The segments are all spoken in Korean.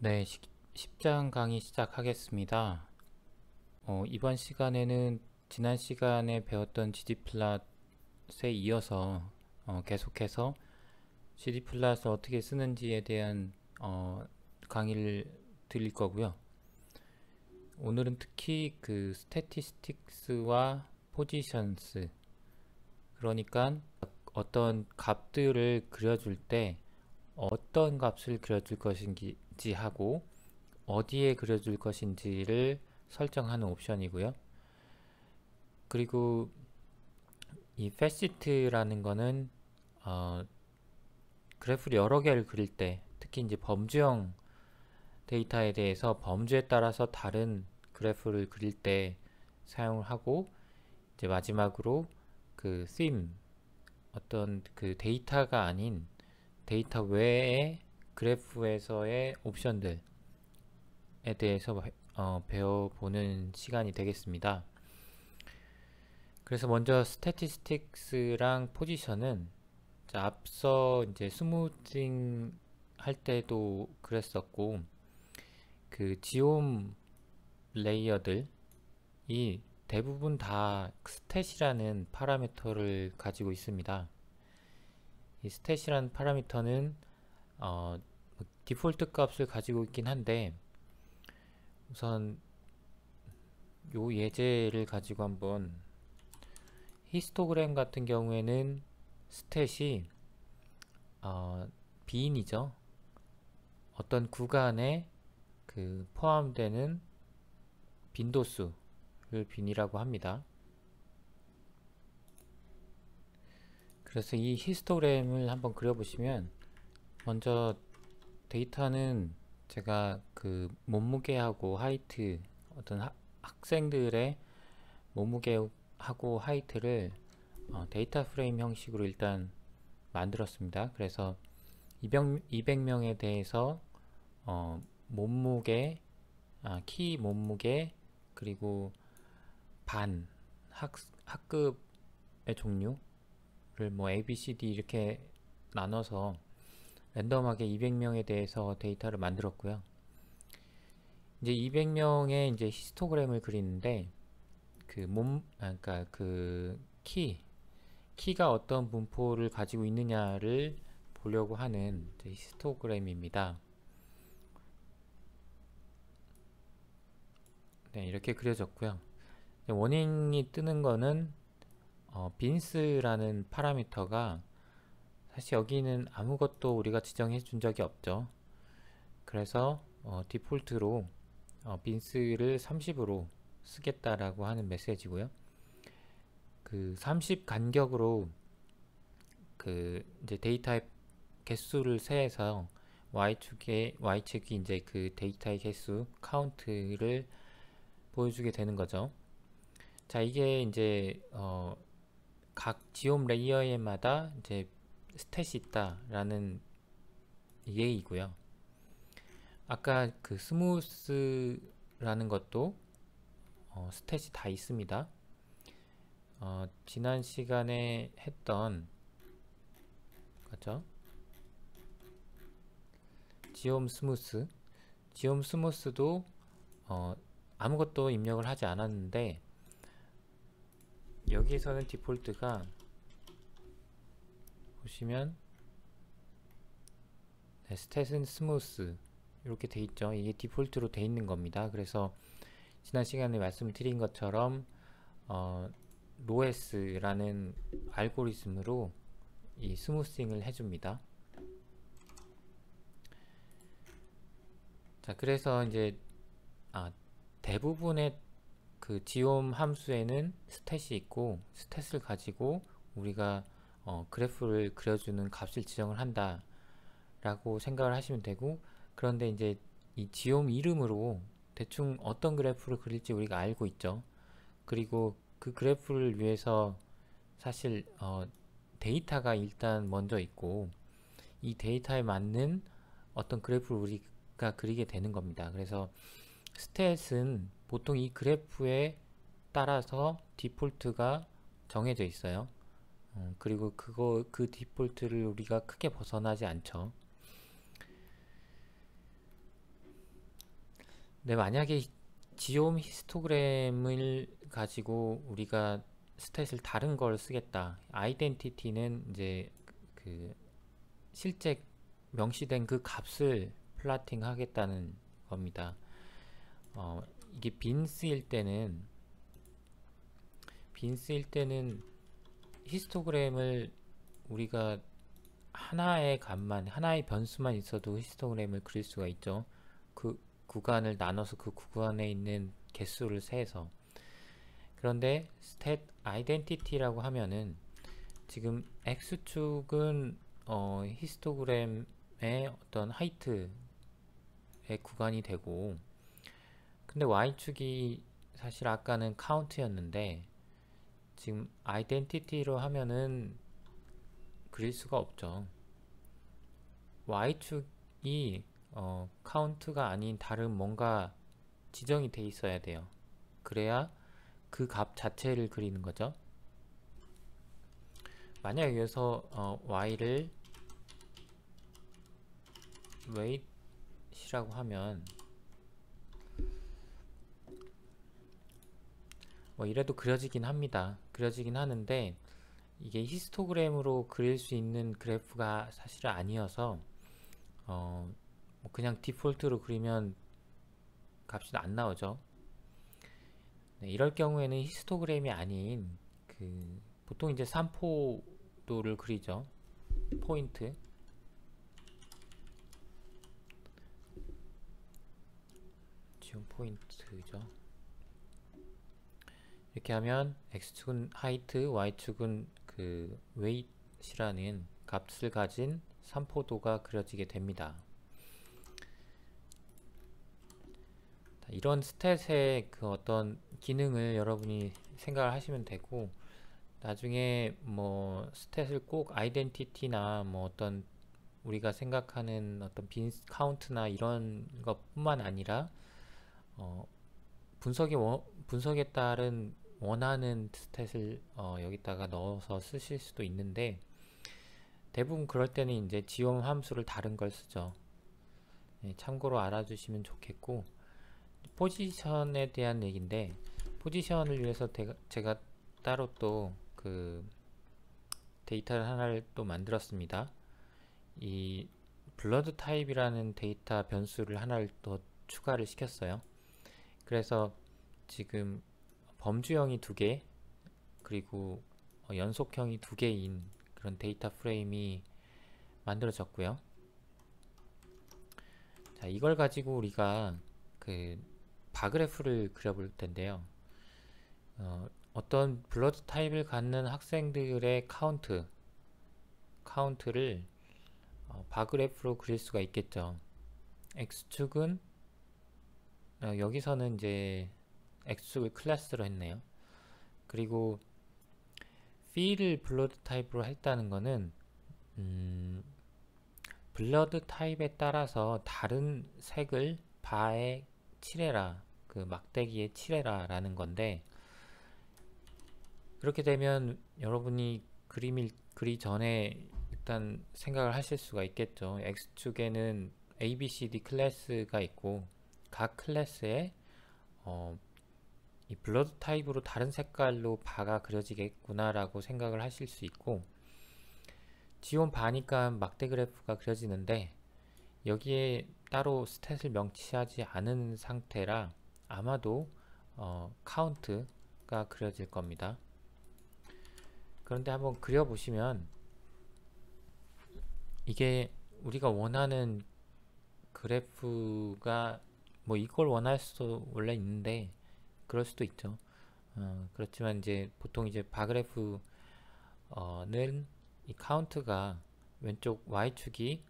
네, 10장 강의 시작하겠습니다. 이번 시간에는 지난 시간에 배웠던 gg플롯에 이어서 계속해서 gg플롯을 어떻게 쓰는지에 대한 강의를 드릴 거고요. 오늘은 특히 그 스태티스틱스와 포지션스, 그러니까 어떤 값들을 그려줄 때 어떤 값을 그려줄 것인지 하고 어디에 그려줄 것인지를 설정하는 옵션이고요. 그리고 이 facet라는 거는 그래프를 여러 개를 그릴 때, 특히 이제 범주형 데이터에 대해서 범주에 따라서 다른 그래프를 그릴 때 사용을 하고, 이제 마지막으로 그 theme, 어떤 그 데이터가 아닌 데이터 외의 그래프에서의 옵션들에 대해서 배워보는 시간이 되겠습니다. 그래서 먼저 스태티스틱스랑 포지션은 앞서 이제 스무징 할 때도 그랬었고, 그 지옴 레이어들이 대부분 다 스탯이라는 파라미터를 가지고 있습니다. 이 스탯이라는 파라미터는 디폴트 값을 가지고 있긴 한데, 우선 요 예제를 가지고 한번, 히스토그램 같은 경우에는 스탯이 빈이죠. 어떤 구간에 그 포함되는 빈도수를 빈이라고 합니다. 그래서 이 히스토그램을 한번 그려보시면, 먼저 데이터는 제가 그 몸무게하고 하이트, 어떤 학생들의 몸무게하고 하이트를 데이터 프레임 형식으로 일단 만들었습니다. 그래서 200명에 대해서 몸무게, 키 몸무게, 그리고 반, 학급의 종류를 뭐 A, B, C, D 이렇게 나눠서 랜덤하게 200명에 대해서 데이터를 만들었고요. 이제 200명의 이제 히스토그램을 그리는데, 그러니까 그 키가 어떤 분포를 가지고 있느냐를 보려고 하는 히스토그램입니다. 네, 이렇게 그려졌고요. 워닝이 뜨는 거는 빈스라는 파라미터가, 사실 여기는 아무것도 우리가 지정해 준 적이 없죠. 그래서 디폴트로 빈스를 30으로 쓰겠다라고 하는 메시지고요. 그 30 간격으로 그 이제 데이터의 개수를 세해서 y축이 이제 그 데이터의 개수 카운트를 보여주게 되는 거죠. 자, 이게 이제 각 지옴 레이어에마다 이제 스탯이 있다라는 예이고요. 아까 그 스무스라는 것도 스탯이 다 있습니다. 지난 시간에 했던 거죠. 지옴 스무스도 아무것도 입력을 하지 않았는데, 여기서는 디폴트가 보시면 스탯은 스무스 이렇게 돼 있죠. 이게 디폴트로 돼 있는 겁니다. 그래서 지난 시간에 말씀드린 것처럼 로에스라는 알고리즘으로 이 스무싱을 해줍니다. 자, 그래서 이제 대부분의 그 지옴 함수에는 스탯이 있고, 스탯을 가지고 우리가 그래프를 그려주는 값을 지정을 한다 라고 생각을 하시면 되고, 그런데 이제 이 지옴 이름으로 대충 어떤 그래프를 그릴지 우리가 알고 있죠. 그리고 그 그래프를 위해서 사실 데이터가 일단 먼저 있고, 이 데이터에 맞는 어떤 그래프를 우리가 그리게 되는 겁니다. 그래서 스탯은 보통 이 그래프에 따라서 디폴트가 정해져 있어요. 그리고 그 디폴트를 우리가 크게 벗어나지 않죠. 네, 만약에 지옴 히스토그램을 가지고 우리가 스탯을 다른 걸 쓰겠다. 아이덴티티는 이제 그 실제 명시된 그 값을 플라팅 하겠다는 겁니다. 이게 빈스일 때는 히스토그램을 우리가 하나의 값만, 하나의 변수만 있어도 히스토그램을 그릴 수가 있죠. 그 구간을 나눠서 그 구간에 있는 개수를 세서. 그런데 stat identity라고 하면은 지금 x축은 히스토그램의 어떤 하이트의 구간이 되고, 근데 y축이 사실 아까는 카운트였는데 지금 아이덴티티로 하면은 그릴 수가 없죠. y축이 카운트가 아닌 다른 뭔가 지정이 돼 있어야 돼요. 그래야 그 값 자체를 그리는 거죠. 만약 여기서 y를 weight이라고 하면 뭐 이래도 그려지긴 합니다. 그려지긴 하는데 이게 히스토그램으로 그릴 수 있는 그래프가 사실은 아니어서 뭐 그냥 디폴트로 그리면 값이 안 나오죠. 네, 이럴 경우에는 히스토그램이 아닌 보통 이제 3포도를 그리죠. 포인트. 지금 포인트죠. 이렇게 하면 x축은 하이트, y축은 그 weight이라는 값을 가진 3포도가 그려지게 됩니다. 이런 스탯의 그 어떤 기능을 여러분이 생각을 하시면 되고, 나중에 뭐 스탯을 꼭 아이덴티티나 뭐 어떤 우리가 생각하는 어떤 빈 카운트나 이런 것뿐만 아니라 분석에 따른 원하는 스탯을 여기다가 넣어서 쓰실 수도 있는데, 대부분 그럴 때는 이제 지원 함수를 다른 걸 쓰죠. 네, 참고로 알아주시면 좋겠고, 포지션에 대한 얘기인데, 포지션을 위해서 제가 따로 또 그 데이터를 하나를 또 만들었습니다. 이 블러드 타입이라는 데이터 변수를 하나를 또 추가를 시켰어요. 그래서 지금 범주형이 2개, 그리고 연속형이 2개인 그런 데이터 프레임이 만들어졌고요. 자, 이걸 가지고 우리가 그 바그래프를 그려볼 텐데요. 어떤 블러드 타입을 갖는 학생들의 카운트를 바그래프로 그릴 수가 있겠죠. x축은 여기서는 이제 x축을 클래스로 했네요. 그리고 필을 블러드 타입으로 했다는 거는 블러드 타입에 따라서 다른 색을 바에 칠해라, 그 막대기에 칠해라 라는 건데, 그렇게 되면 여러분이 그림을 그리 전에 일단 생각을 하실 수가 있겠죠. x축에는 A, B, C, D 클래스가 있고, 각 클래스에 이 블러드 타입으로 다른 색깔로 바가 그려지겠구나 라고 생각을 하실 수 있고, 지온 바니까 막대 그래프가 그려지는데, 여기에 따로 스탯을 명시하지 않은 상태라 아마도 카운트가 그려질 겁니다. 그런데 한번 그려보시면 이게 우리가 원하는 그래프가 뭐 이걸 원할 수도 원래 있는데 그럴 수도 있죠. 그렇지만 이제 보통 이제 바그래프는 이 카운트가 왼쪽 y축이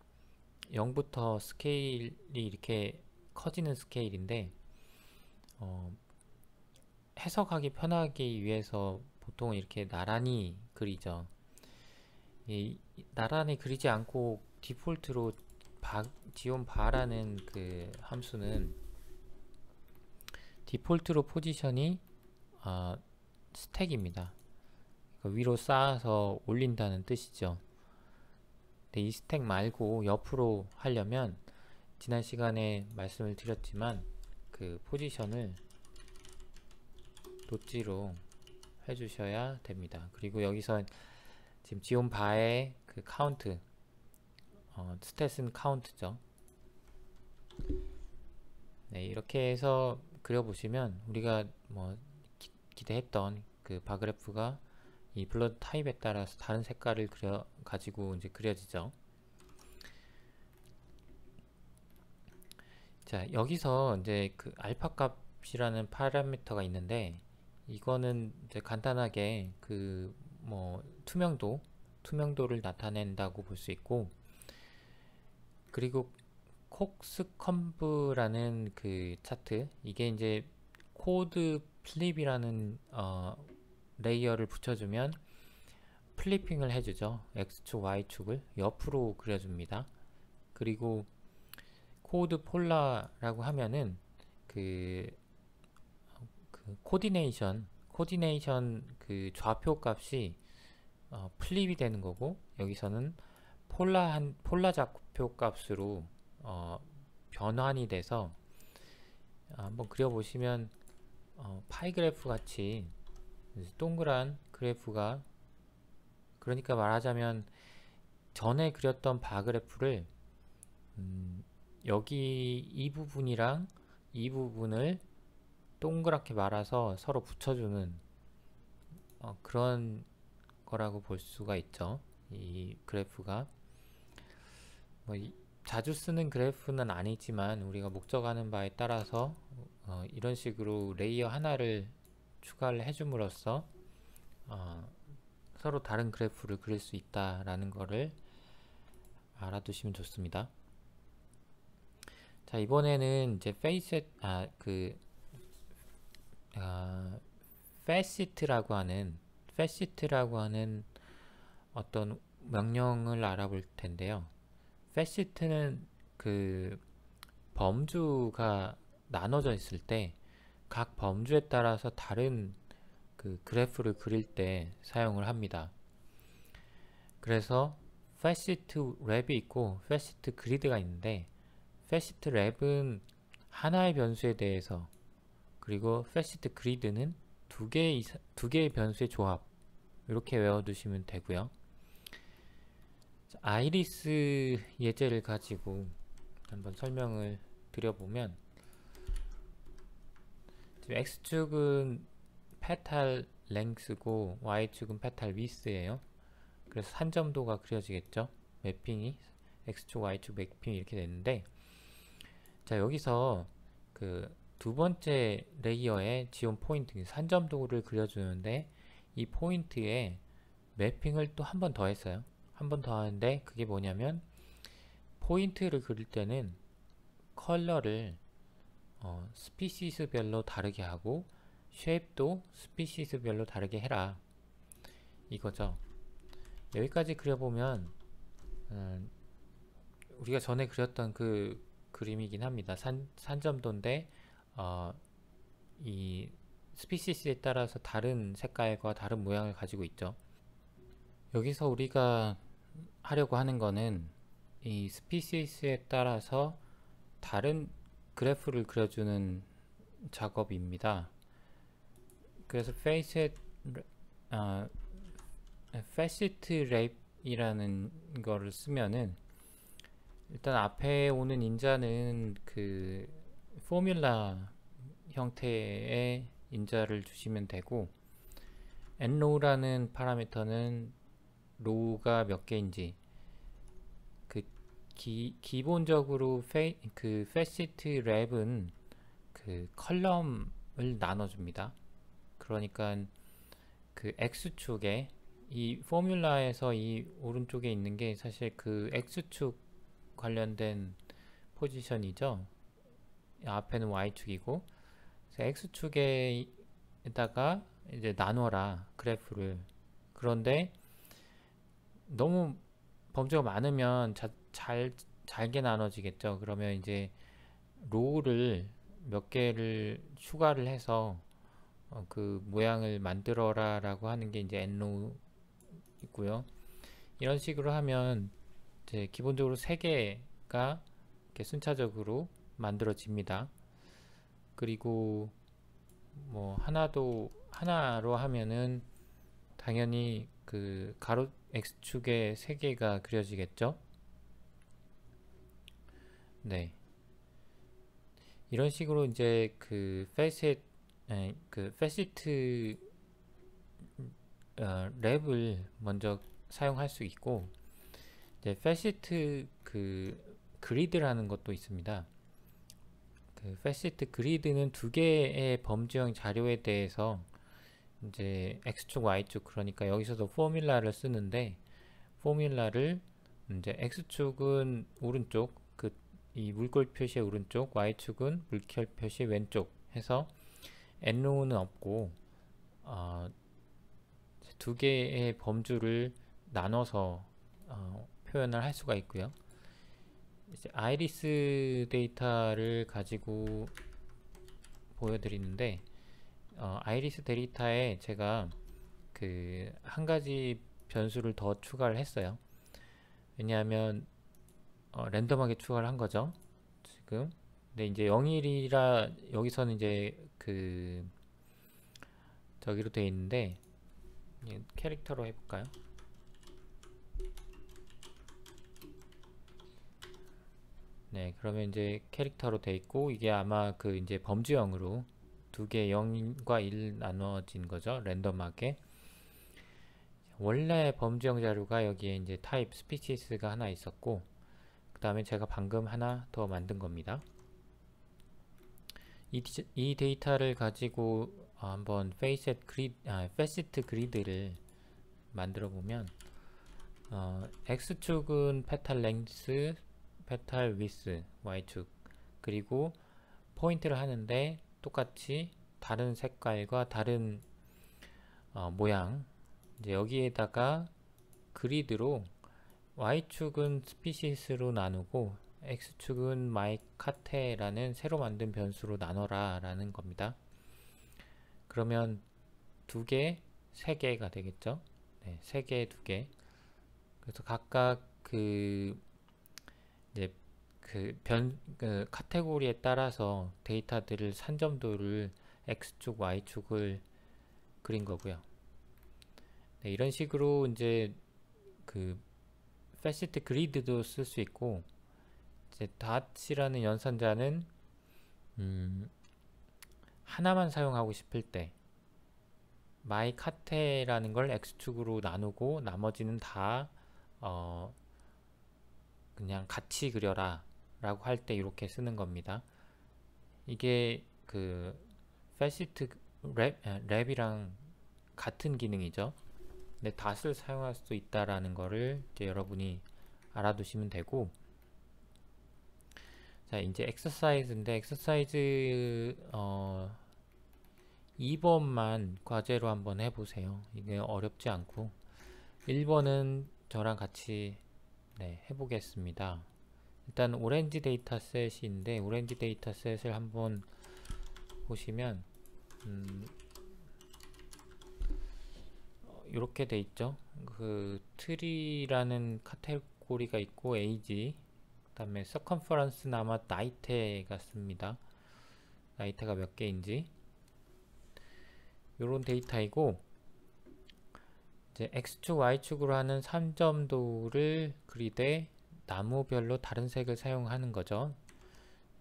0부터 스케일이 이렇게 커지는 스케일인데, 해석하기 편하기 위해서 보통 이렇게 나란히 그리죠. 나란히 그리지 않고 디폴트로 지온 바라는 그 함수는 디폴트로 포지션이 스택입니다. 위로 쌓아서 올린다는 뜻이죠. 근데 이 스택 말고 옆으로 하려면 지난 시간에 말씀을 드렸지만 그 포지션을 노지로 해주셔야 됩니다. 그리고 여기서 지금 지온 바의 그 카운트, 스탯은 카운트죠. 네, 이렇게 해서 그려보시면 우리가 뭐 기대했던 그 바그래프가 이 블러드 타입에 따라서 다른 색깔을 가지고 이제 그려지죠. 자, 여기서 이제 그 알파 값이라는 파라미터가 있는데, 이거는 이제 간단하게 그 뭐 투명도를 나타낸다고 볼 수 있고, 그리고 콕스컴브라는 그 차트, 이게 이제 코드 플립이라는 레이어를 붙여주면 플리핑을 해주죠. X축, Y축을 옆으로 그려줍니다. 그리고 코드 폴라라고 하면은 그 코디네이션 그 좌표 값이 플립이 되는 거고, 여기서는 폴라 좌표 값으로 변환이 돼서 한번 그려보시면 파이 그래프 같이 동그란 그래프가, 그러니까 말하자면 전에 그렸던 바 그래프를 여기 이 부분이랑 이 부분을 동그랗게 말아서 서로 붙여주는 그런 거라고 볼 수가 있죠. 이 그래프가 뭐 자주 쓰는 그래프는 아니지만 우리가 목적하는 바에 따라서 이런 식으로 레이어 하나를 추가를 해줌으로써 서로 다른 그래프를 그릴 수 있다라는 거를 알아두시면 좋습니다. 자, 이번에는 이제 facet라고 하는 어떤 명령을 알아볼 텐데요. facet는 그 범주가 나눠져 있을 때 각 범주에 따라서 다른 그 그래프를 그릴 때 사용을 합니다. 그래서 facet 랩이 있고 facet 그리드가 있는데, facet 랩은 하나의 변수에 대해서, 그리고 facet 그리드는 두 개의 변수의 조합, 이렇게 외워두시면 되고요. 아이리스 예제를 가지고 한번 설명을 드려보면, 지금 X축은 페탈 랭스고 Y축은 페탈 위스예요. 그래서 산점도가 그려지겠죠. 매핑이 X축, Y축 매핑이 이렇게 되는데, 자, 여기서 그 두 번째 레이어의 지온 포인트 산점도를 그려주는데, 이 포인트에 매핑을 또 한 번 더 했어요. 한 번 더 하는데, 그게 뭐냐면 포인트를 그릴 때는 컬러를 스피시스별로 다르게 하고 쉐입도 스피시스별로 다르게 해라, 이거죠. 여기까지 그려보면 우리가 전에 그렸던 그 그림이긴 합니다. 산점도인데 이 스피시스에 따라서 다른 색깔과 다른 모양을 가지고 있죠. 여기서 우리가 하려고 하는 거는 이 스피시스에 따라서 다른 그래프를 그려주는 작업입니다. 그래서 facet 랩이라는 거를 쓰면은, 일단 앞에 오는 인자는 그 포뮬라 형태의 인자를 주시면 되고, nrow라는 파라미터는 row가 몇 개인지, 기본적으로 그 facet 랩은 그 컬럼을 나눠줍니다. 그러니까 그 X축에, 이 포뮬라에서 이 오른쪽에 있는 게 사실 그 X축 관련된 포지션이죠. 앞에는 Y축이고, X축에다가 이제 나눠라, 그래프를. 그런데 너무 범주가 많으면 잘게 나눠지겠죠. 그러면 이제 로우를 몇 개를 추가를 해서 그 모양을 만들어라 라고 하는 게 이제 nrow 있고요. 이런 식으로 하면 이제 기본적으로 3개가 이렇게 순차적으로 만들어집니다. 그리고 뭐 하나로 하면은 당연히 그 가로 x축에 3개가 그려지겠죠. 네, 이런 식으로 이제 그 패시트 랩을 먼저 사용할 수 있고, 이제 패시트 그 그리드라는 것도 있습니다. 그 패시트 그리드는 2개의 범주형 자료에 대해서 이제 x축, y축, 그러니까 여기서도 포뮬라를 쓰는데, 포뮬라를 이제 x축은 오른쪽, 이 물결 표시의 오른쪽, y축은 물결 표시 왼쪽 해서 n로는 없고 2개의 범주를 나눠서 표현을 할 수가 있고요. 이제 아이리스 데이터를 가지고 보여드리는데, 아이리스 데이터에 제가 그 한 가지 변수를 더 추가를 했어요. 왜냐하면 랜덤하게 추가를 한 거죠, 지금. 근데 이제 0일이라 여기서는 이제 그 저기로 되어 있는데, 캐릭터로 해볼까요? 네, 그러면 이제 캐릭터로 되어 있고, 이게 아마 그 이제 범주형으로 2개 0과 1 나눠진 거죠, 랜덤하게. 원래 범주형 자료가 여기에 이제 타입 스피시스가 하나 있었고, 그 다음에 제가 방금 하나 더 만든 겁니다. 이 데이터를 가지고 한번 패시트 그리드를 만들어 보면, x축은 페탈 랭스, 페탈 위스, y축, 그리고 포인트를 하는데 똑같이 다른 색깔과 다른 모양, 이제 여기에다가 그리드로 y축은 스피시스로 나누고 x축은 마이카테라는 새로 만든 변수로 나눠라 라는 겁니다. 그러면 2개, 3개가 되겠죠. 네, 3개, 2개. 그래서 각각 그 이제 그 카테고리에 따라서 데이터들을 산점도를 x축, y축을 그린 거고요. 네, 이런 식으로 이제 그 패시트 그리드도 쓸 수 있고, 이제 닷이라는 연산자는 하나만 사용하고 싶을 때 마이카테라는 걸 x축으로 나누고 나머지는 다 그냥 같이 그려라 라고 할 때 이렇게 쓰는 겁니다. 이게 그 패시트 랩이랑 같은 기능이죠. 근데 닷을 사용할 수 있다라는 거를 이제 여러분이 알아두시면 되고, 자, 이제 엑서사이즈인데, 엑서사이즈 2번만 과제로 한번 해보세요. 이게 어렵지 않고, 1번은 저랑 같이 해보겠습니다. 일단 오렌지 데이터셋인데, 오렌지 데이터셋을 한번 보시면 이렇게 돼 있죠. 그 트리라는 카테고리가 있고, 에이지, 그 다음에 서컨퍼런스는 아마 나이테 같습니다. 나이테가 몇 개인지 요런 데이터이고, 이제 x축, y축으로 하는 3점도를 그리되 나무별로 다른 색을 사용하는 거죠.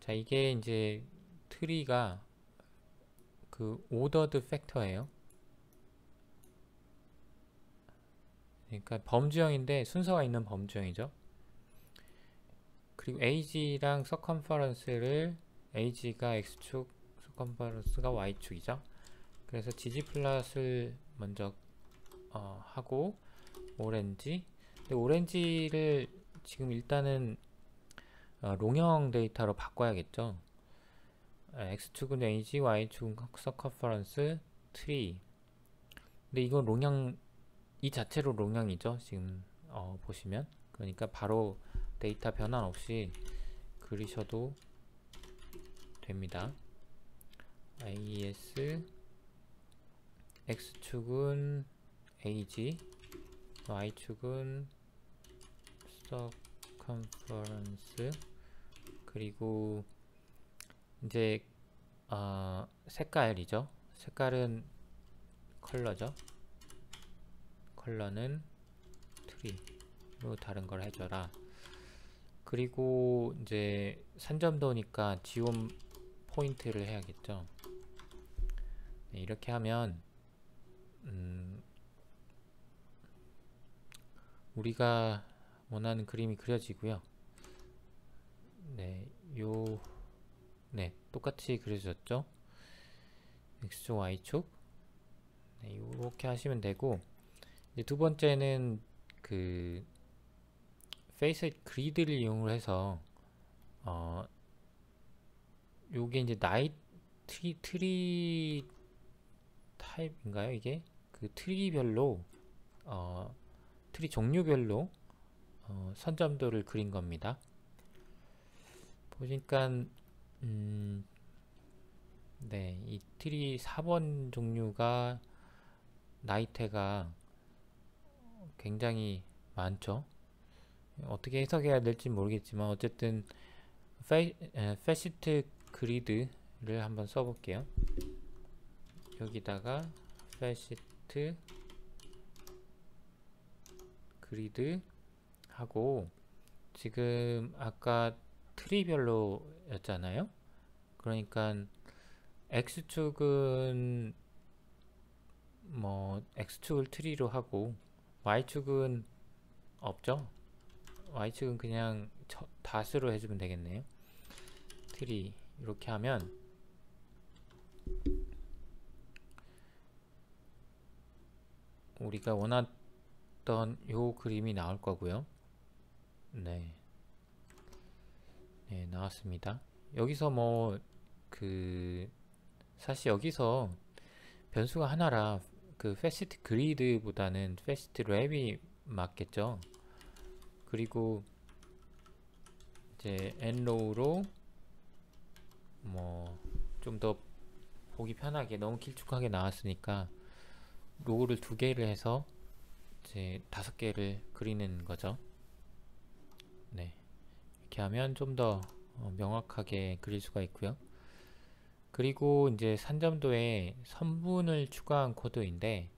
자, 이게 이제 트리가 그 오더드 팩터예요. 그러니까 범주형인데 순서가 있는 범주형이죠. 그리고 AG랑 서컨퍼런스를, AG가 x축, 서컨퍼런스가 y축이죠. 그래서 지지 플랫을 먼저 하고, 오렌지. 근데 오렌지를 지금 일단은 롱형 데이터로 바꿔야겠죠. x축은 AG, y축은 서컨퍼런스, 트리. 근데 이건 롱형, 이 자체로 롱형이죠. 지금 보시면. 그러니까 바로 데이터 변환 없이 그리셔도 됩니다. IES, x축은 AG, y축은 circumference, 그리고 이제 색깔이죠. 색깔은 컬러죠. 컬러는 트리로 다른 걸 해줘라. 그리고 이제 산점도니까 지움 포인트를 해야겠죠. 네, 이렇게 하면 우리가 원하는 그림이 그려지고요. 네, 똑같이 그려졌죠. X축, Y축. 네, 이렇게 하시면 되고, 이제 두 번째는 그 페이스 그리드를 이용을 해서 요게 이제 트리 타입인가요? 이게 그 트리별로 트리 종류별로 선점도를 그린 겁니다. 보니까 네, 이 트리 4번 종류가 나이테가 굉장히 많죠. 어떻게 해석해야 될지 모르겠지만 어쨌든 패시트 그리드를 한번 써볼게요. 여기다가 패시트 그리드 하고, 지금 아까 트리별로 였잖아요. 그러니까 X축은 뭐 X축을 트리로 하고 Y축은 없죠. Y축은 그냥 다수로 해주면 되겠네요. 트리 이렇게 하면 우리가 원했던 요 그림이 나올 거고요. 네, 나왔습니다. 여기서 뭐 사실 여기서 변수가 하나라 그 패시트 그리드보다는 패시트 랩이 맞겠죠. 그리고 이제 nrow로 뭐 좀 더 보기 편하게, 너무 길쭉하게 나왔으니까 로우를 2개를 해서 이제 5개를 그리는 거죠. 네, 이렇게 하면 좀 더 명확하게 그릴 수가 있고요. 그리고 이제 산점도에 선분을 추가한 코드인데,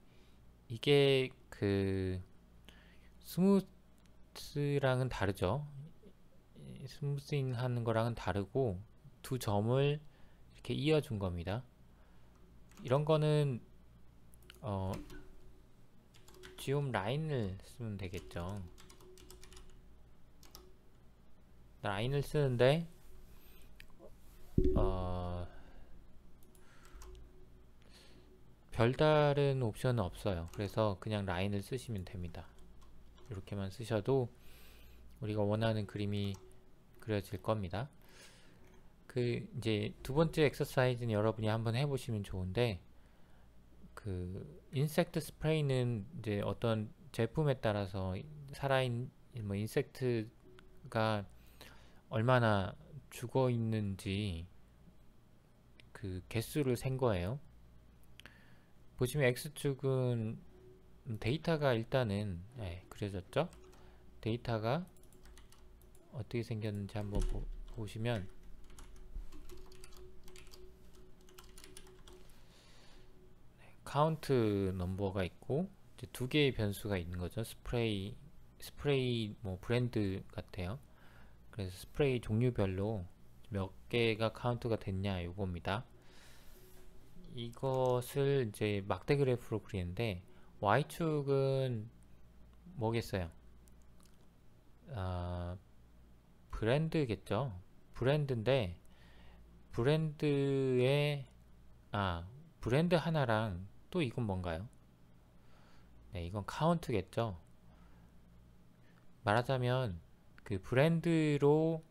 이게 그 스무스랑은 다르죠. 스무싱 하는 거랑은 다르고 2점을 이렇게 이어준 겁니다. 이런 거는 지움 라인을 쓰면 되겠죠. 라인을 쓰는데 별다른 옵션은 없어요. 그래서 그냥 라인을 쓰시면 됩니다. 이렇게만 쓰셔도 우리가 원하는 그림이 그려질 겁니다. 그 이제 두 번째 엑서사이즈는 여러분이 한번 해보시면 좋은데, 그 인섹트 스프레이는 이제 어떤 제품에 따라서 살아있는 뭐 인섹트가 얼마나 죽어 있는지 그 개수를 센 거예요. 보시면 X축은 데이터가 일단은 그려졌죠. 데이터가 어떻게 생겼는지 한번 보시면 카운트 넘버가 있고 이제 2개의 변수가 있는 거죠. 스프레이 뭐 브랜드 같아요. 그래서 스프레이 종류별로 몇 개가 카운트가 됐냐 요겁니다. 이것을 이제 막대 그래프로 그리는데, Y축은 뭐겠어요? 브랜드겠죠. 브랜드인데 브랜드의 브랜드 하나랑 또 이건 뭔가요? 네, 이건 카운트겠죠. 말하자면 그 브랜드로,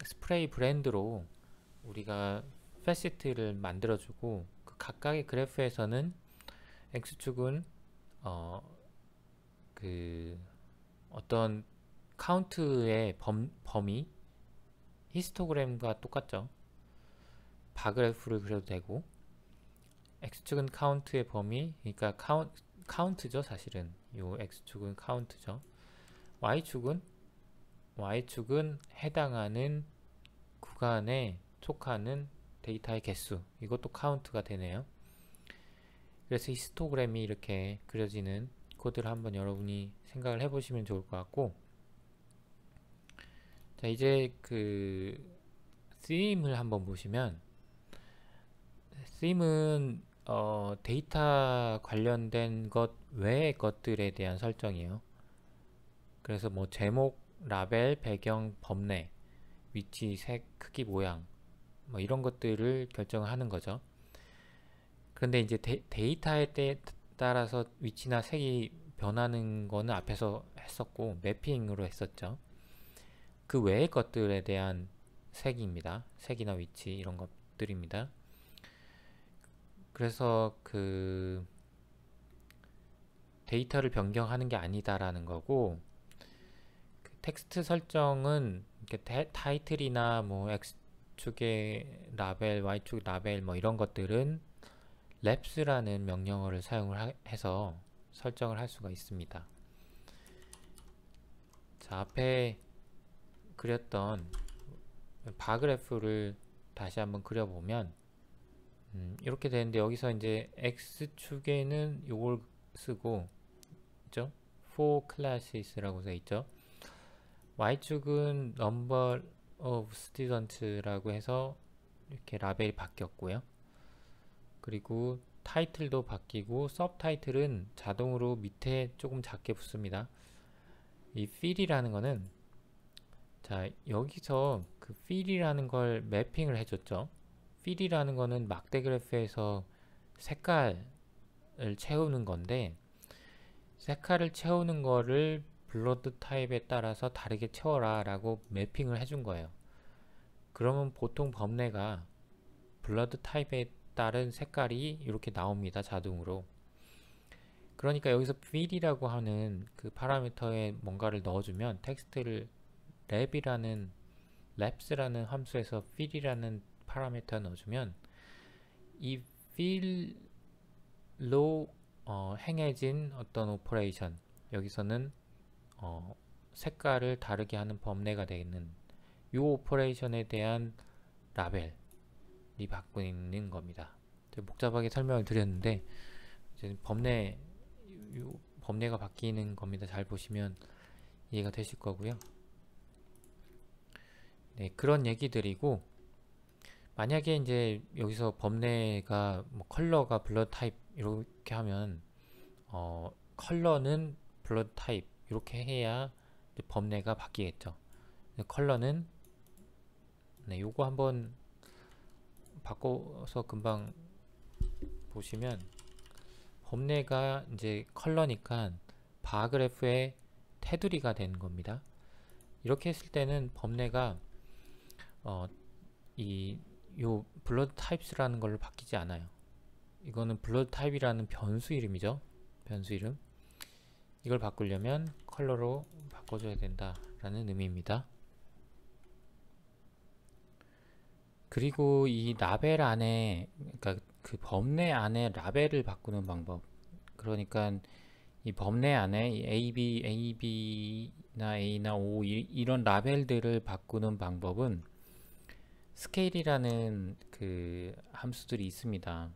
스프레이 브랜드로 우리가 패시트를 만들어주고, 그 각각의 그래프에서는 X축은 그 어떤 카운트의 범위, 히스토그램과 똑같죠. 바그래프를 그려도 되고, X축은 카운트의 범위, 그러니까 카운트죠. 사실은 요 X축은 카운트죠. Y축은 해당하는 구간에 속하는 데이터의 개수, 이것도 카운트가 되네요. 그래서 히스토그램이 이렇게 그려지는 코드를 한번 여러분이 생각을 해보시면 좋을 것 같고, 자, 이제 그 them을 한번 보시면, them은 데이터 관련된 것 외의 것들에 대한 설정이에요. 그래서 뭐 제목, 라벨, 배경, 법례, 위치, 색, 크기, 모양, 뭐 이런 것들을 결정을 하는 거죠. 그런데 이제 데이터에 따라서 위치나 색이 변하는 거는 앞에서 했었고 매핑으로 했었죠. 그 외의 것들에 대한 색입니다. 색이나 위치 이런 것들입니다. 그래서 그 데이터를 변경하는 게 아니다라는 거고, 그 텍스트 설정은 이렇게 타이틀이나 뭐 X축의 라벨, Y축 라벨 뭐 이런 것들은 랩스라는 명령어를 사용을 해서 설정을 할 수가 있습니다. 자, 앞에 그렸던 바그래프를 다시 한번 그려보면 이렇게 되는데, 여기서 이제 X축에는 요걸 쓰고 있죠? for classes라고 되어 있죠. Y축은 number of students라고 해서 이렇게 라벨이 바뀌었고요. 그리고 타이틀도 바뀌고 서브타이틀은 자동으로 밑에 조금 작게 붙습니다. 이 fill이라는 거는, 자, 여기서 그 fill이라는 걸 매핑을 해줬죠. fill이라는 거는 막대 그래프에서 색깔을 채우는 건데, 색깔을 채우는 거를 블러드 타입에 따라서 다르게 채워라 라고 매핑을 해준 거예요. 그러면 보통 법례가 블러드 타입에 따른 색깔이 이렇게 나옵니다. 자동으로. 그러니까 여기서 fill이라고 하는 그 파라미터에 뭔가를 넣어주면, 텍스트를 랩s라는 함수에서 fill이라는 파라미터 넣어주면 이 fill로 행해진 어떤 오퍼레이션, 여기서는 색깔을 다르게 하는 법례가 되는 이 오퍼레이션에 대한 라벨이 바뀌는 겁니다. 복잡하게 설명을 드렸는데 이제 법례가 바뀌는 겁니다. 잘 보시면 이해가 되실 거고요. 네, 그런 얘기들이고, 만약에 이제 여기서 법례가 뭐 컬러가 블러드 타입 이렇게 하면 컬러는 블러드 타입 이렇게 해야 법례가 바뀌겠죠. 컬러는 요거 한번 바꿔서 금방 보시면, 법례가 이제 컬러니까 바그래프의 테두리가 되는 겁니다. 이렇게 했을 때는 법례가 요 블러드 타입스라는 걸로 바뀌지 않아요. 이거는 블러드 타입이라는 변수 이름이죠. 변수 이름. 이걸 바꾸려면 컬러로 바꿔줘야 된다라는 의미입니다. 그리고 이 라벨 안에, 그러니까 그 법례 안에 라벨을 바꾸는 방법. 그러니까 이 법례 안에 이 AB나 A나 O 이런 라벨들을 바꾸는 방법은 스케일이라는 그 함수들이 있습니다.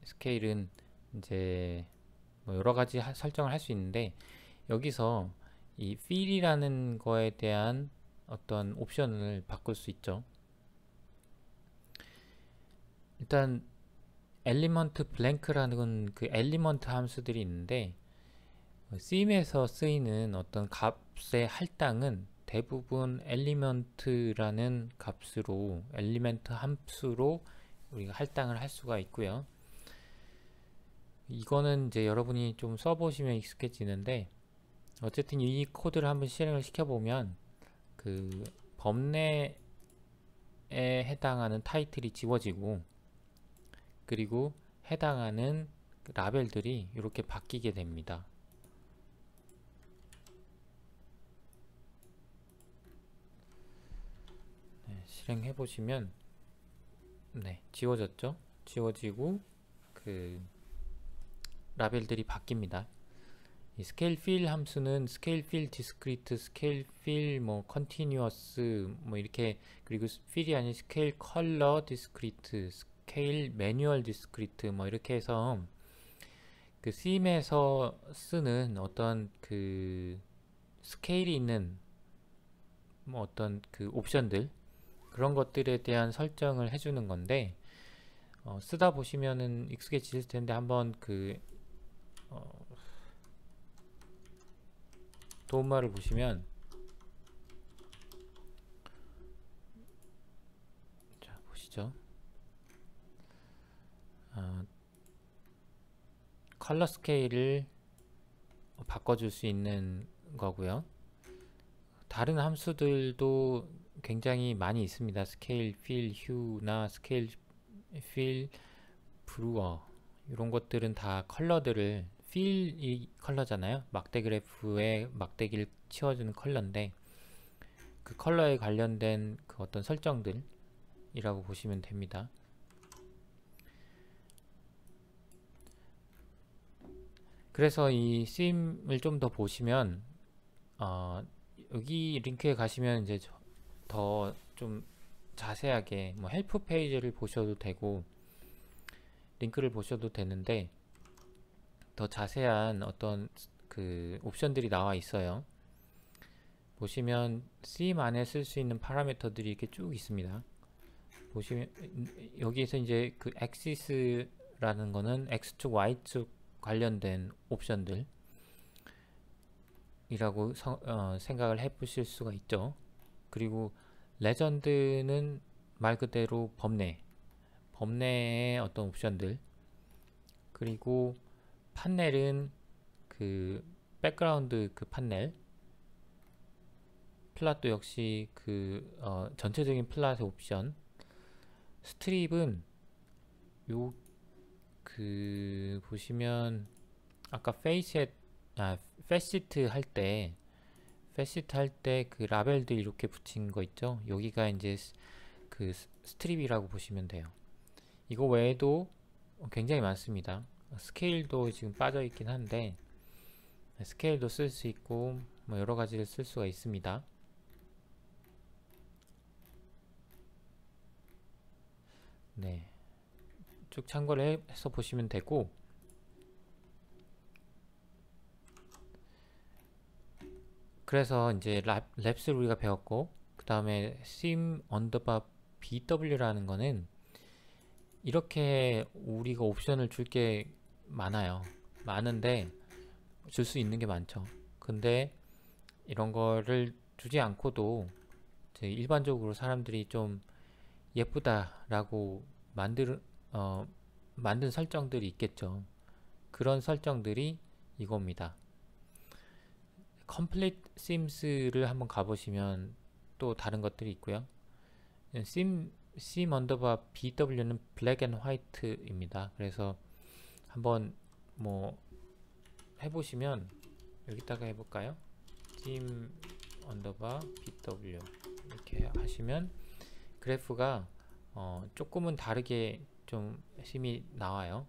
스케일은 이제 뭐 여러 가지 설정을 할 수 있는데, 여기서 이 fill이라는 거에 대한 어떤 옵션을 바꿀 수 있죠. 일단 엘리먼트 블랭크라는 그 엘리먼트 함수들이 있는데, them에서 쓰이는 어떤 값의 할당은 대부분 엘리먼트라는 값으로, 엘리멘트 함수로 우리가 할당을 할 수가 있고요. 이거는 이제 여러분이 좀 써보시면 익숙해지는데, 어쨌든 이 코드를 한번 실행을 시켜보면 그 법례에 해당하는 타이틀이 지워지고, 그리고 해당하는 라벨들이 이렇게 바뀌게 됩니다. 실행해 보시면 지워졌죠? 지워지고 그 라벨들이 바뀝니다. 이 스케일 필 함수는 스케일 필 디스크리트, 스케일 필 뭐 컨티뉴어스 뭐 이렇게, 그리고 필이 아닌 스케일 컬러 디스크리트, 스케일 매뉴얼 디스크리트 뭐 이렇게 해서 그 심에서 쓰는 어떤 그 스케일이 있는 뭐 어떤 그 옵션들, 그런 것들에 대한 설정을 해주는 건데, 쓰다 보시면은 익숙해지실 텐데 한번 그 도움말을 보시면, 자 보시죠. 컬러 스케일을 바꿔줄 수 있는 거고요. 다른 함수들도 굉장히 많이 있습니다. 스케일 필 휴나 스케일 필 브루어, 이런 것들은 다 컬러들을, 필이 컬러잖아요. 막대 그래프에 막대기를 치워주는 컬러인데, 그 컬러에 관련된 그 어떤 설정들이라고 보시면 됩니다. 그래서 이 심을 좀 더 보시면 여기 링크에 가시면 이제 더 좀 자세하게 뭐 헬프 페이지를 보셔도 되고 링크를 보셔도 되는데, 더 자세한 어떤 그 옵션들이 나와 있어요. 보시면 심 안에 쓸 수 있는 파라미터들이 이렇게 쭉 있습니다. 보시면 여기에서 이제 그 엑시스라는 거는 X축, Y축 관련된 옵션들 이라고 생각을 해 보실 수가 있죠. 그리고 레전드는 말 그대로 범내의 어떤 옵션들, 그리고 판넬은 그 백그라운드 그 판넬, 플랫도 역시 그 전체적인 플랫의 옵션, 스트립은 요 그 보시면 아까 패시트 할 때 그 라벨들 이렇게 붙인 거 있죠. 여기가 이제 그 스트립이라고 보시면 돼요. 이거 외에도 굉장히 많습니다. 스케일도 지금 빠져 있긴 한데 스케일도 쓸 수 있고 뭐 여러 가지를 쓸 수가 있습니다. 네, 쭉 참고를 해서 보시면 되고, 그래서 이제 랩스를 우리가 배웠고, 그 다음에 sim 언더바 bw라는 거는 이렇게 우리가 옵션을 줄 게 많은데 줄 수 있는 게 많죠. 근데 이런 거를 주지 않고도 이제 일반적으로 사람들이 좀 예쁘다라고 만든 설정들이 있겠죠. 그런 설정들이 이겁니다. Complete Sims를 한번 가보시면 또 다른 것들이 있고요. sim 언더바 bw는 블랙 앤 화이트입니다. 그래서 한번 뭐 해보시면, 여기다가 해볼까요? sim 언더바 bw 이렇게 하시면 그래프가 조금은 다르게 좀 심이 나와요.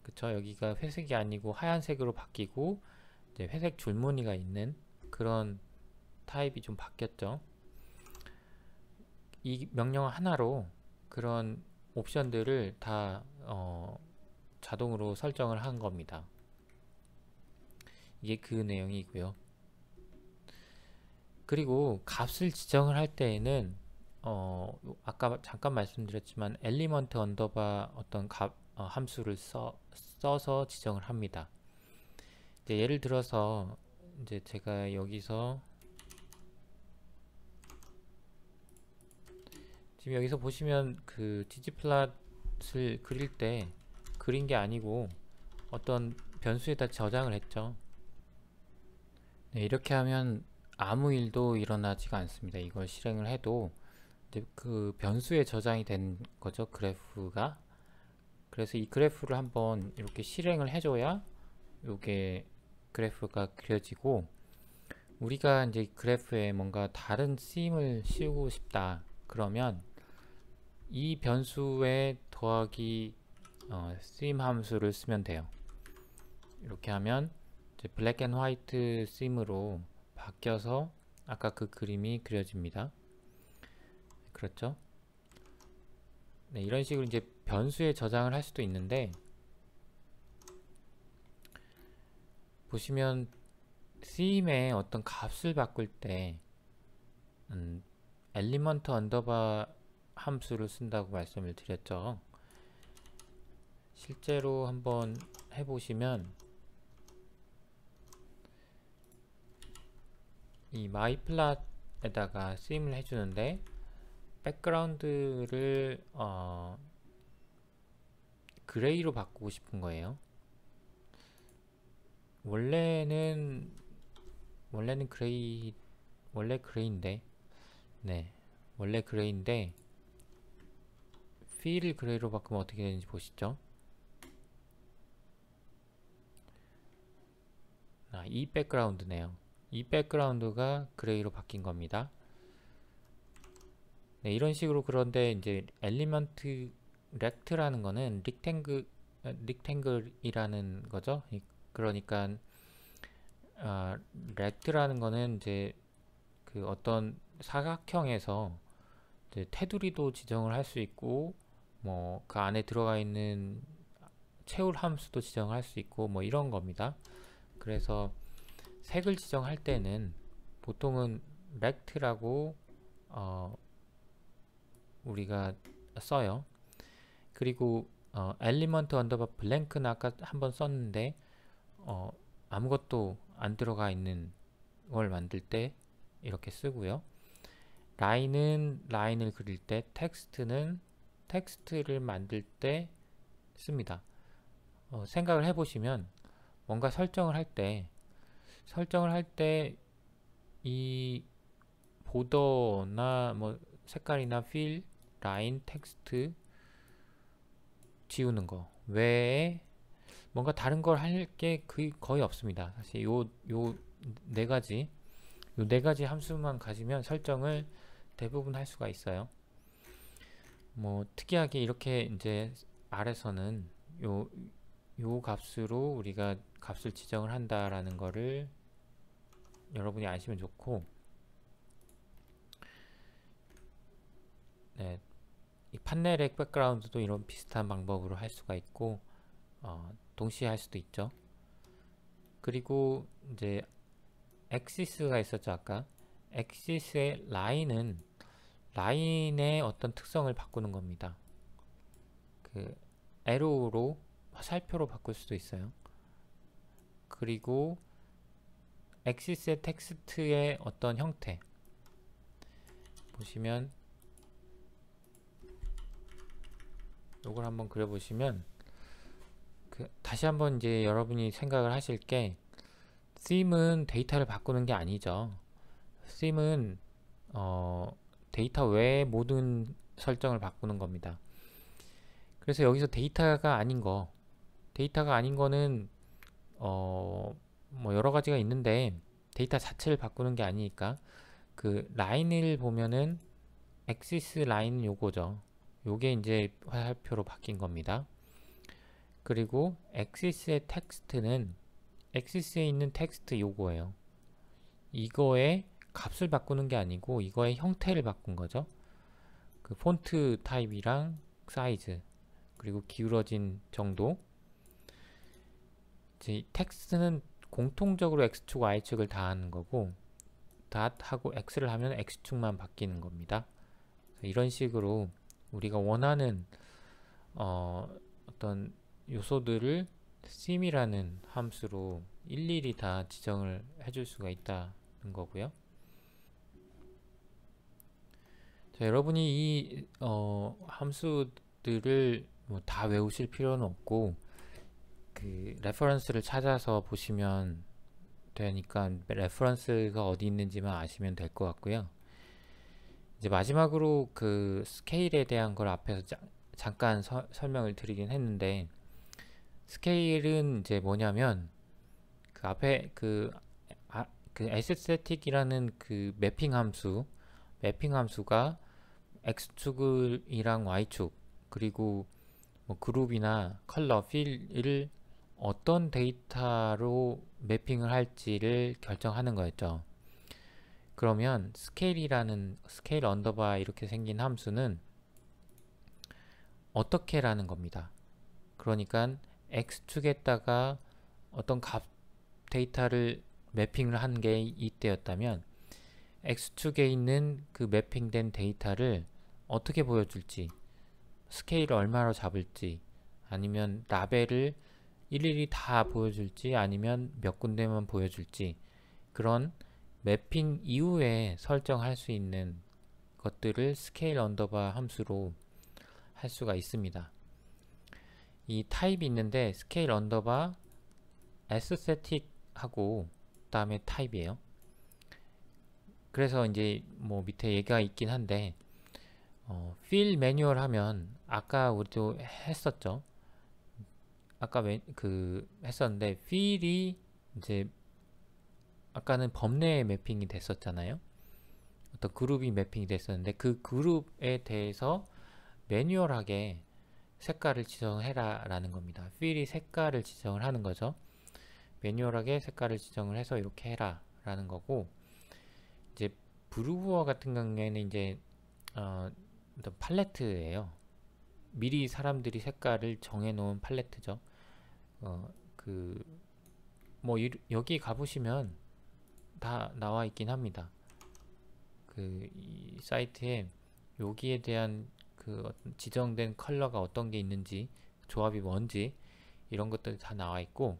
그쵸? 여기가 회색이 아니고 하얀색으로 바뀌고 이제 회색 줄무늬가 있는 그런 타입이 좀 바뀌었죠. 이 명령 하나로 그런 옵션들을 다 자동으로 설정을 한 겁니다. 이게 그 내용이고요. 그리고 값을 지정을 할 때에는 아까 잠깐 말씀드렸지만 엘리먼트 언더바 어떤 함수를 써서 지정을 합니다. 이제 예를 들어서 이제 제가 여기서 지금 여기서 보시면 그 ggplot을 그릴 때 그린 게 아니고 어떤 변수에다 저장을 했죠. 네, 이렇게 하면 아무 일도 일어나지가 않습니다. 이걸 실행을 해도 이제 그 변수에 저장이 된 거죠, 그래프가. 그래서 이 그래프를 한번 이렇게 실행을 해줘야 요게 그래프가 그려지고, 우리가 이제 그래프에 뭔가 다른 쓰임을 씌우고 싶다 그러면 이 변수에 더하기 쓰임 함수를 쓰면 돼요. 이렇게 하면 이제 블랙 앤 화이트 심으로 바뀌어서 아까 그 그림이 그려집니다. 그렇죠? 네, 이런 식으로 이제 변수에 저장을 할 수도 있는데, 보시면 them의 어떤 값을 바꿀 때 엘리먼트 언더바 함수를 쓴다고 말씀을 드렸죠. 실제로 한번 해보시면 이 myplot에다가 쓰임을 해주는데, 백그라운드를 그레이로 바꾸고 싶은 거예요. 원래 그레이인데, 네, 원래 그레이인데 필을 그레이로 바꾸면 어떻게 되는지 보시죠. 이 백그라운드네요. 이 백그라운드가 그레이로 바뀐 겁니다. 네, 이런 식으로. 그런데 이제 엘리먼트 렉트라는 거는 릭탱글이라는 거죠. 그러니까 렉트라는 거는 이제 그 어떤 사각형에서 이제 테두리도 지정을 할 수 있고, 뭐 그 안에 들어가 있는 채울 함수도 지정할 수 있고, 뭐 이런 겁니다. 그래서 색을 지정할 때는 보통은 렉트라고 우리가 써요. 그리고 엘리먼트 언더바 블랭크는 아까 한번 썼는데 아무것도 안 들어가 있는 걸 만들 때 이렇게 쓰고요. 라인은 라인을 그릴 때, 텍스트는 텍스트를 만들 때 씁니다. 생각을 해보시면 뭔가 설정을 할 때 이 보더나 뭐 색깔이나 필, 라인, 텍스트 지우는 거 외에 뭔가 다른 걸 할 게 거의 없습니다. 사실 요 네 가지 함수만 가지면 설정을 대부분 할 수가 있어요. 뭐 특이하게 이렇게 이제 R에서는 요 값으로 우리가 값을 지정을 한다라는 거를 여러분이 아시면 좋고, 네, 이 판넬의 백그라운드도 이런 비슷한 방법으로 할 수가 있고, 동시에 할 수도 있죠. 그리고 이제 엑시스가 있었죠. 아까 엑시스의 라인의 어떤 특성을 바꾸는 겁니다. 그 에로우로 화살표로 바꿀 수도 있어요. 그리고 엑시스의 텍스트의 어떤 형태 보시면, 이걸 한번 그려보시면 다시 한번 이제 여러분이 생각을 하실 게, theme은 데이터를 바꾸는 게 아니죠. theme은 데이터 외의 모든 설정을 바꾸는 겁니다. 그래서 여기서 데이터가 아닌 거는 뭐 여러 가지가 있는데, 데이터 자체를 바꾸는 게 아니니까 그 라인을 보면은 엑시스 라인은 요거죠. 요게 이제 화살표로 바뀐 겁니다. 그리고 엑시스의 텍스트는 엑시스에 있는 텍스트 요거예요. 이거의 값을 바꾸는 게 아니고 이거의 형태를 바꾼 거죠. 그 폰트 타입이랑 사이즈, 그리고 기울어진 정도. 이제 텍스트는 공통적으로 X축, Y축을 다 하는 거고, 닷하고 X를 하면 X축만 바뀌는 겁니다. 이런 식으로 우리가 원하는 어떤 요소들을 them이라는 함수로 일일이 다 지정을 해줄 수가 있다는 거고요. 자, 여러분이 이 함수들을 뭐 다 외우실 필요는 없고, 그 레퍼런스를 찾아서 보시면 되니까 레퍼런스가 어디 있는지만 아시면 될 것 같고요. 이제 마지막으로 그 스케일에 대한 걸 앞에서 잠깐 설명을 드리긴 했는데, 스케일은 이제 뭐냐면 그 앞에 그 aesthetic이라는 그 매핑 함수가 x축이랑 y축, 그리고 뭐 그룹이나 컬러, 필을 어떤 데이터로 매핑을 할지를 결정하는 거였죠. 그러면 스케일 언더바 이렇게 생긴 함수는 어떻게라는 겁니다. 그러니까 x축에다가 어떤 값 데이터를 매핑을 한 게 이때였다면 x축에 있는 그 매핑된 데이터를 어떻게 보여줄지, 스케일을 얼마로 잡을지, 아니면 라벨을 일일이 다 보여줄지, 아니면 몇 군데만 보여줄지, 그런 매핑 이후에 설정할 수 있는 것들을 스케일 언더바 함수로 할 수가 있습니다. 이 타입이 있는데 스케일 언더바 aesthetic 하고 그다음에 타입이에요. 그래서 이제 뭐 밑에 얘기가 있긴 한데 feel 매뉴얼 하면 아까 우리도 했었죠. 아까 했었는데 feel이 이제 아까는 범례에 매핑이 됐었잖아요. 어떤 그룹이 매핑이 됐었는데 그 그룹에 대해서 매뉴얼하게 색깔을 지정해라 라는 겁니다. feel이 색깔을 지정을 하는 거죠. 매뉴얼하게 색깔을 지정을 해서 이렇게 해라 라는 거고, 이제 브루어 같은 경우에는 이제 어떤 팔레트예요. 미리 사람들이 색깔을 정해 놓은 팔레트죠. 여기 가보시면 다 나와 있긴 합니다. 이 사이트에 여기에 대한 어떤 지정된 컬러가 어떤 게 있는지, 조합이 뭔지 이런 것들이 다 나와 있고,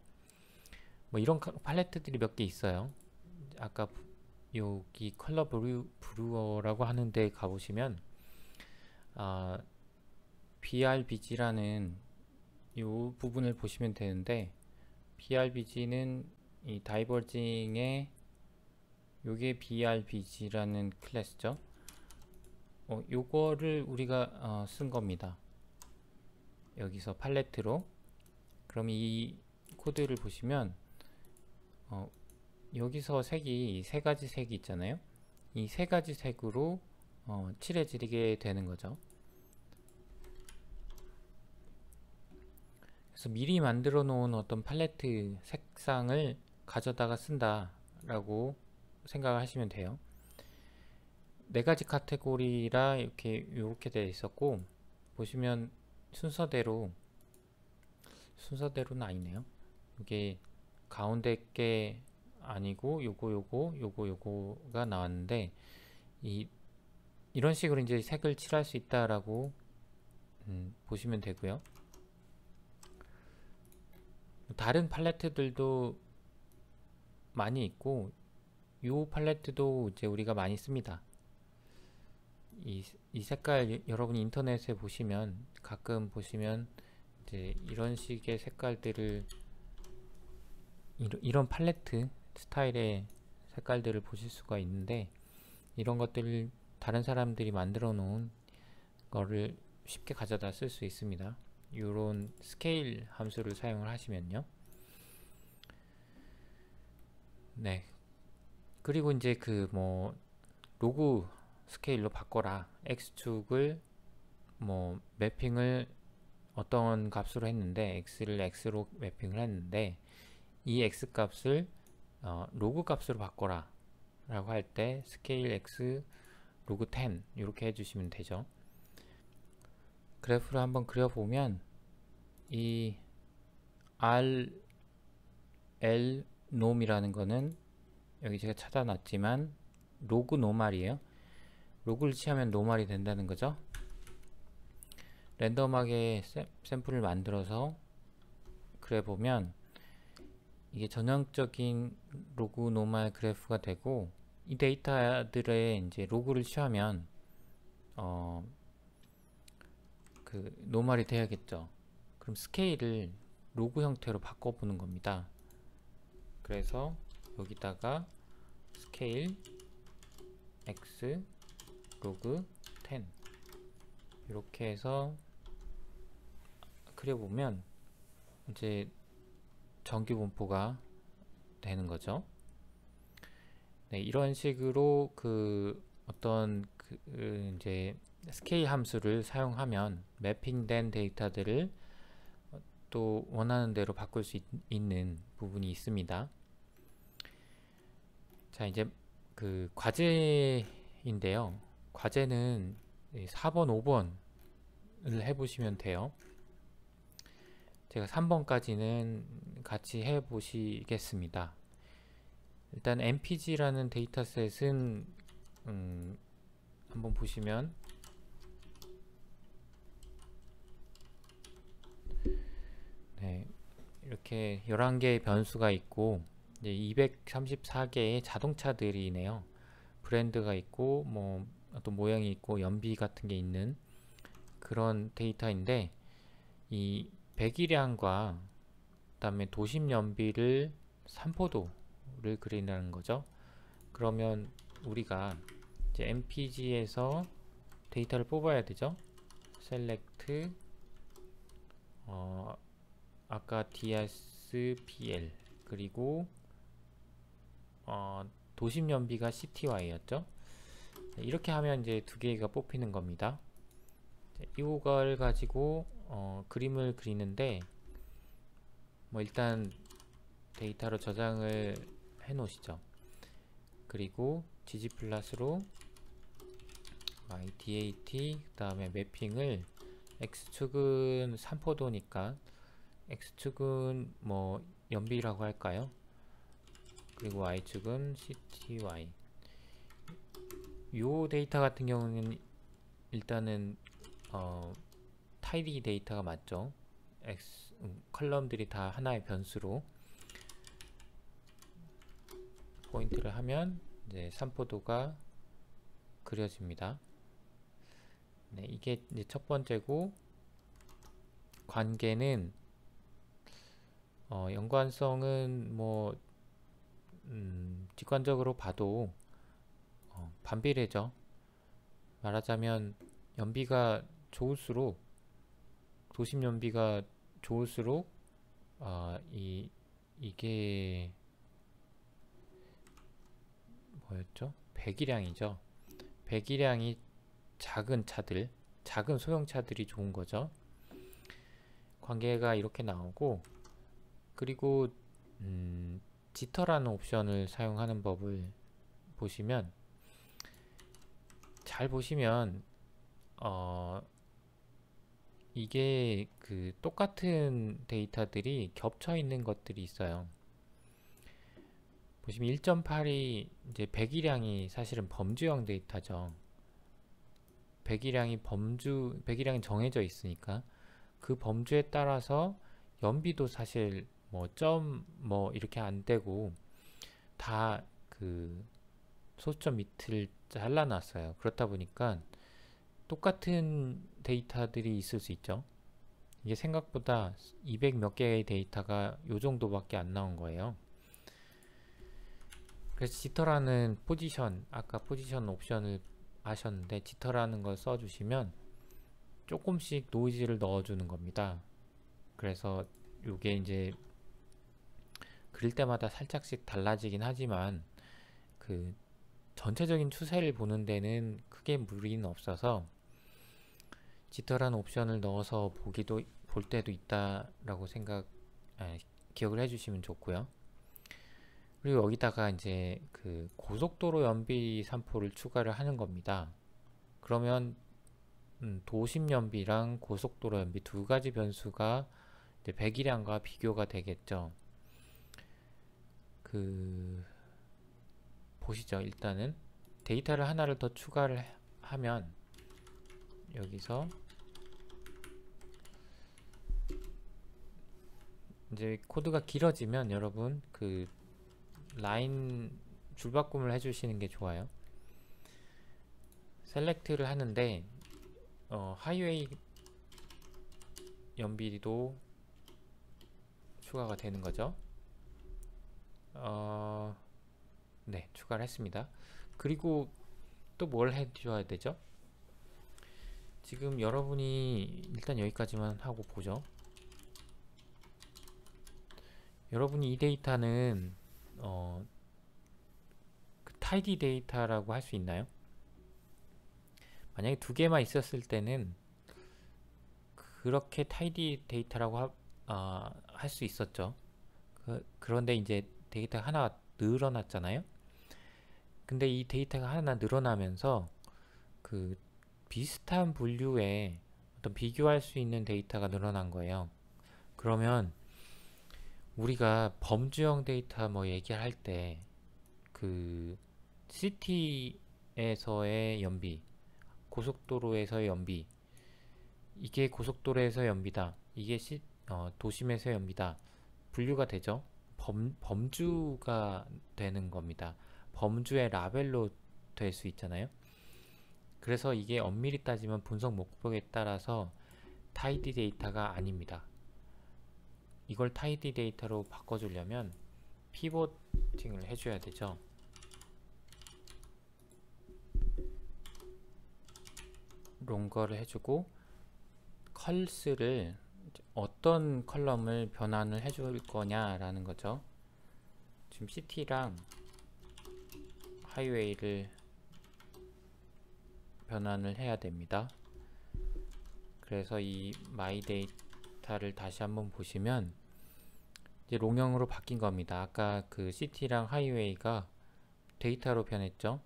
뭐 이런 팔레트들이 몇 개 있어요. 아까 여기 컬러 브루어라고 하는데 가보시면 BRBG라는 이 부분을 보시면 되는데, BRBG는 이 다이버징의 요게 BRBG라는 클래스죠. 요거를 우리가 쓴 겁니다. 여기서 팔레트로. 그럼 이 코드를 보시면 여기서 색이 세 가지 색이 있잖아요. 이 세 가지 색으로 칠해지게 되는 거죠. 그래서 미리 만들어 놓은 어떤 팔레트 색상을 가져다가 쓴다 라고 생각을 하시면 돼요. 네 가지 카테고리라 이렇게 되어 있었고, 보시면 순서대로는 아니네요. 이게 가운데 게 아니고 요거가 나왔는데, 이런 식으로 이제 색을 칠할 수 있다라고 보시면 되고요. 다른 팔레트들도 많이 있고, 요 팔레트도 이제 우리가 많이 씁니다. 이 색깔 여러분이 인터넷에 보시면 가끔 보시면 이제 이런 식의 색깔들을, 이런 팔레트 스타일의 색깔들을 보실 수가 있는데, 이런 것들을 다른 사람들이 만들어 놓은 거를 쉽게 가져다 쓸 수 있습니다. 이런 스케일 함수를 사용을 하시면요. 네. 그리고 이제 로그 스케일로 바꿔라. x축을 매핑을 어떤 값으로 했는데, x를 x로 매핑을 했는데, 이 x 값을 로그 값으로 바꿔라 라고 할 때 스케일 x 로그 10 이렇게 해주시면 되죠. 그래프를 한번 그려보면 이 rl 놈이라는 거는 여기 제가 찾아놨지만 로그 노말이에요. 로그를 취하면 노말이 된다는 거죠. 랜덤하게 샘플을 만들어서 그려보면 이게 전형적인 로그 노말 그래프가 되고, 이 데이터들의 이제 로그를 취하면 노말이 돼야겠죠. 그럼 스케일을 로그 형태로 바꿔보는 겁니다. 그래서 여기다가 스케일 x 로그 10 이렇게 해서 그려보면 이제 정규 분포가 되는 거죠. 네, 이런 식으로 이제 스케일 함수를 사용하면 매핑된 데이터들을 또 원하는 대로 바꿀 수 있는 부분이 있습니다. 자, 이제 그 과제인데요. 과제는 4번, 5번을 해보시면 돼요. 제가 3번까지는 같이 해보시겠습니다. 일단 mpg라는 데이터셋은 한번 보시면 네, 이렇게 11개의 변수가 있고 이제 234개의 자동차들이네요. 브랜드가 있고 뭐 어떤 모양이 있고 연비 같은 게 있는 그런 데이터인데, 이 배기량과 그다음에 도심 연비를 산포도를 그린다는 거죠. 그러면 우리가 이제 mpg에서 데이터를 뽑아야 되죠. select 아까 DSPL 그리고 도심 연비가 CTY였죠. 이렇게 하면 이제 두 개가 뽑히는 겁니다. 이걸 가지고 그림을 그리는데, 뭐 일단 데이터로 저장을 해 놓으시죠. 그리고 ggplot으로 dat 그 다음에 매핑을 x축은 산포도니까 x축은 뭐 연비라고 할까요? 그리고 y축은 cty. 요 데이터 같은 경우는 일단은 tidy 데이터가 맞죠. 컬럼들이 다 하나의 변수로 포인트를 하면 이제 산포도가 그려집니다. 네, 이게 이제 첫 번째고, 관계는 연관성은 뭐 직관적으로 봐도 반비례죠. 말하자면 연비가 좋을수록, 도심 연비가 좋을수록 이게 뭐였죠? 배기량이죠. 배기량이 작은 차들, 작은 소형차들이 좋은 거죠. 관계가 이렇게 나오고, 그리고 지터라는 옵션을 사용하는 법을 보시면, 잘 보시면 이게 그 똑같은 데이터들이 겹쳐 있는 것들이 있어요. 보시면 1.8이 이제 배기량이 사실은 범주형 데이터죠. 배기량이 정해져 있으니까 그 범주에 따라서 연비도 사실 뭐 이렇게 안 되고 다 그 소수점 밑을 잘라놨어요. 그렇다 보니까 똑같은 데이터들이 있을 수 있죠. 이게 생각보다 200 몇 개의 데이터가 요 정도밖에 안 나온 거예요. 그래서 지터라는 포지션, 아까 포지션 옵션을 하셨는데 지터라는 걸 써주시면 조금씩 노이즈를 넣어주는 겁니다. 그래서 요게 이제 그릴 때마다 살짝씩 달라지긴 하지만 그 전체적인 추세를 보는 데는 크게 무리는 없어서 지터라는 옵션을 넣어서 볼 때도 있다라고 기억을 해주시면 좋고요. 그리고 여기다가 이제 그 고속도로 연비 산포를 추가를 하는 겁니다. 그러면 도심 연비랑 고속도로 연비 두 가지 변수가 이제 배기량과 비교가 되겠죠. 보시죠. 일단은 데이터를 하나를 더 추가를 하면 여기서 이제 코드가 길어지면 여러분 그 라인 줄바꿈을 해주시는 게 좋아요. 셀렉트를 하는데 하이웨이 연비도 추가가 되는 거죠. 네, 추가를 했습니다. 그리고 또 뭘 해줘야 되죠? 지금 여러분이 일단 여기까지만 하고 보죠. 여러분이 이 데이터는 그 tidy 데이터라고 할 수 있나요? 만약에 두 개만 있었을 때는 그렇게 tidy 데이터라고 할 수 있었죠. 그런데 이제 데이터가 하나 늘어났잖아요. 근데 이 데이터가 하나 늘어나면서 그 비슷한 분류의 어떤 비교할 수 있는 데이터가 늘어난 거예요. 그러면 우리가 범주형 데이터 뭐 얘기할 때 그 시티에서의 연비, 고속도로에서의 연비, 이게 고속도로에서의 연비다, 이게 도심에서의 연비다, 분류가 되죠. 범주가 되는 겁니다. 범주의 라벨로 될 수 있잖아요. 그래서 이게 엄밀히 따지면 분석 목적에 따라서 타이디 데이터가 아닙니다. 이걸 타이디 데이터로 바꿔주려면 피보팅을 해줘야 되죠. 롱거를 해주고 컬스를 어떤 컬럼을 변환을 해줄 거냐라는 거죠. 지금 시티랑 하이웨이를 변환을 해야 됩니다. 그래서 이 마이 데이터를 다시 한번 보시면 이제 롱형으로 바뀐 겁니다. 아까 그 시티랑 하이웨이가 데이터로 변했죠.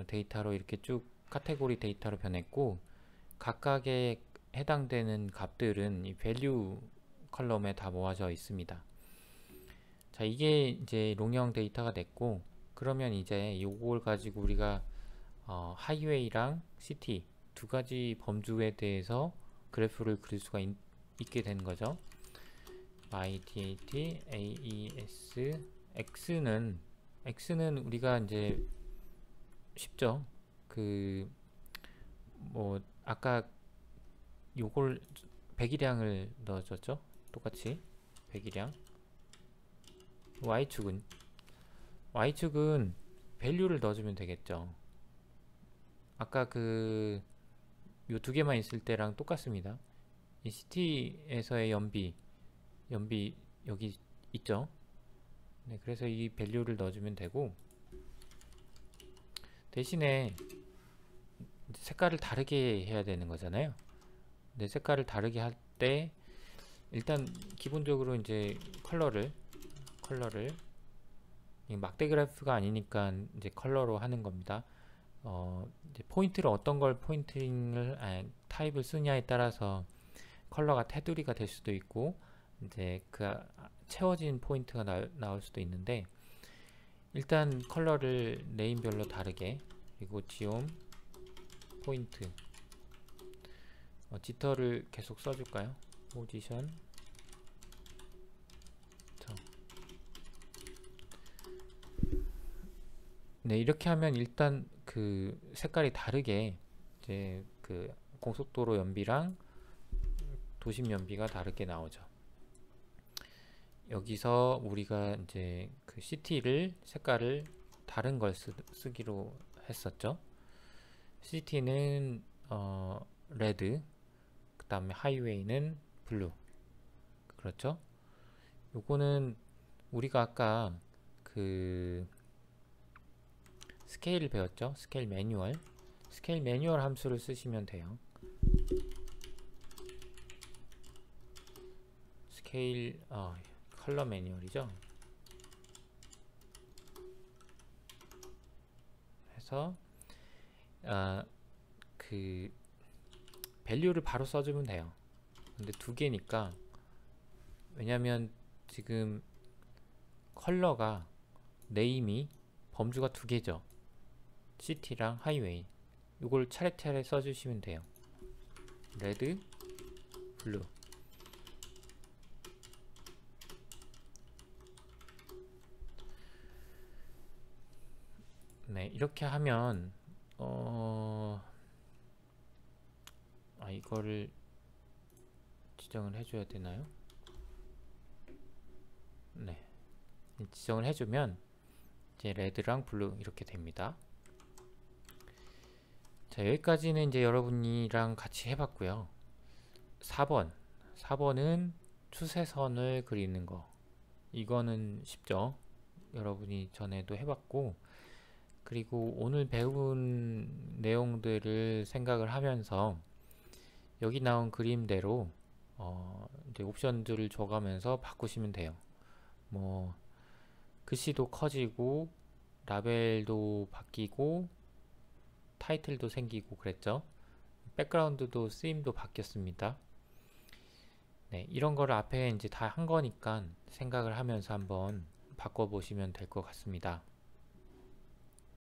데이터로 이렇게 쭉 카테고리 데이터로 변했고, 각각의 해당되는 값들은 이 value 컬럼에 다 모아져 있습니다. 자, 이게 이제 롱형 데이터가 됐고, 그러면 이제 이걸 가지고 우리가 하이웨이랑 시티 두 가지 범주에 대해서 그래프를 그릴 수가 있게 된 거죠. YDAT, AES, X는 우리가 이제 쉽죠. 뭐 아까 요걸 배기량을 넣어줬죠. 똑같이 배기량. Y축은 밸류를 넣어주면 되겠죠. 아까 요 두 개만 있을 때랑 똑같습니다. 이 시티에서의 연비 여기 있죠. 네, 그래서 이 밸류를 넣어주면 되고, 대신에 색깔을 다르게 해야 되는 거잖아요. 근데 색깔을 다르게 할 때 일단 기본적으로 이제 컬러를 막대 그래프가 아니니까 이제 컬러로 하는 겁니다. 이제 포인트를 어떤 걸 타입을 쓰냐에 따라서 컬러가 테두리가 될 수도 있고, 이제 채워진 포인트가 나올 수도 있는데, 일단 컬러를 네임별로 다르게, 그리고 지옴 포인트, 지터를 계속 써줄까요? 포지션. 네, 이렇게 하면 일단 그 색깔이 다르게 이제 그 고속도로 연비랑 도심 연비가 다르게 나오죠. 여기서 우리가 이제 그 시티를 색깔을 다른 걸 쓰기로 했었죠. 시티는 레드, 그 다음에 하이웨이는 블루. 그렇죠? 요거는 우리가 아까 그 스케일을 배웠죠. 스케일 매뉴얼 함수를 쓰시면 돼요. 스케일 컬러 매뉴얼이죠. 해서 그 밸류를 바로 써주면 돼요. 근데 두 개니까, 왜냐면 지금 컬러가 네임이 범주가 두 개죠. 시티랑 하이웨이. 이걸 차례차례 써주시면 돼요. 레드, 블루. 네, 이렇게 하면 이거를 지정을 해줘야 되나요? 네, 지정을 해주면 이제 레드랑 블루 이렇게 됩니다. 자, 여기까지는 이제 여러분이랑 같이 해봤고요. 4번은 추세선을 그리는 거. 이거는 쉽죠. 여러분이 전에도 해봤고, 그리고 오늘 배운 내용들을 생각을 하면서 여기 나온 그림대로 이제 이제 옵션들을 줘가면서 바꾸시면 돼요. 뭐 글씨도 커지고 라벨도 바뀌고 타이틀도 생기고 그랬죠. 백그라운드도 쓰임도 바뀌었습니다. 네, 이런 거를 앞에 이제 다 한 거니까 생각을 하면서 한번 바꿔보시면 될 것 같습니다.